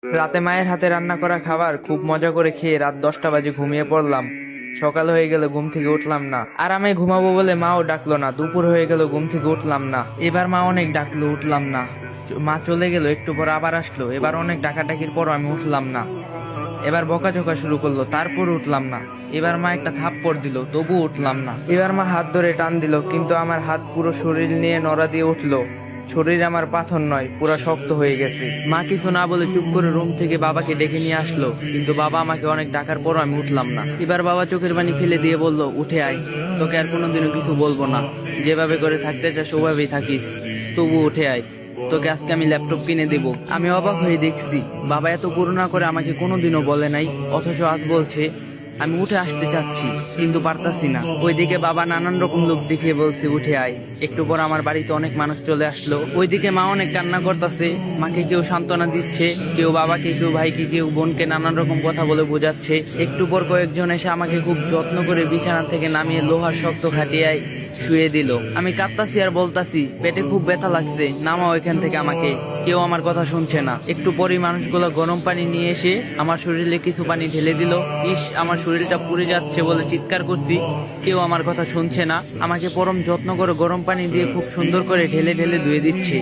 রাতে মায়ের হাতে রান্না করা খাবার খুব মজা করে খেয়ে রাত 10টা বাজে ঘুমিয়ে পড়লাম। সকাল হয়ে গেল, ঘুম থেকে উঠলাম না। আরামে ঘুমাবো বলে মাও ডাকলো না। দুপুর হয়ে গেল, ঘুম থেকে উঠলাম না। এবার মা অনেক ডাকলো, উঠলাম না। মা চলে গেল, একটু পর আবার আসলো। এবার অনেক ডাকাডাকির পর আমি উঠলাম না। এবার বকাঝকা শুরু করলো, তারপর উঠলাম না। এবার মা একটা থাপ্পড় দিল, তবু উঠলাম না। এবার মা হাত ধরে টান দিল, কিন্তু আমার হাত পুরো শরীর নিয়ে নড়া দিয়ে উঠলো। শরীর আমার পাথর নয়, পুরো শক্ত হয়ে গেছে। মা কিছু না বলে চুপ করে রুম থেকে বাবাকে ডেকে নিয়ে আসলো, কিন্তু বাবা আমাকে অনেক ডাকার পরও আমি উঠলাম না। এবার বাবা চোখের পানি ফেলে দিয়ে বলল, উঠে আয়, তোকে আর কোনোদিনও কিছু বলবো না। যেভাবে করে থাকতে চাস ওভাবেই থাকিস, তবু উঠে আয়, তোকে আজকে আমি ল্যাপটপ কিনে দেব। আমি অবাক হয়ে দেখছি বাবা এত করুণা করে আমাকে কোনোদিনও বলে নাই, অথচ আজ বলছে। আমি উঠে আসতে চাচ্ছি, কিন্তু পারতাছি না। ওইদিকে বাবা নানান রকম লোক দেখিয়ে বলছে, উঠে আয়। একটু পর আমার বাড়িতে অনেক মানুষ চলে আসলো। ওইদিকে মা অনেক কান্না করতেছে। মাকে কেউ সান্ত্বনা দিচ্ছে, কেউ বাবাকে, কেউ ভাইকে, কেউ বোনকে নানান রকম কথা বলে বোঝাচ্ছে। একটু পর কয়েকজন এসে আমাকে খুব যত্ন করে বিছানা থেকে নামিয়ে লোহার শক্ত খাটিয়ায় শুয়ে দিল। আমি কাঁদতাছি আর বলতাছি, পেটে খুব ব্যথা লাগছে, নামাও এখান থেকে আমাকে। কেউ আমার কথা শুনছে না। একটু পরই মানুষগুলো গরম পানি নিয়ে এসে আমার শরীরে কিছু পানি ঢেলে দিল। ইস, আমার শরীরটা পুড়ে যাচ্ছে বলে চিৎকার করছি, কেউ আমার কথা শুনছে না। আমাকে পরম যত্ন করে গরম পানি দিয়ে খুব সুন্দর করে ঢেলে ঢেলে ধুয়ে দিচ্ছে।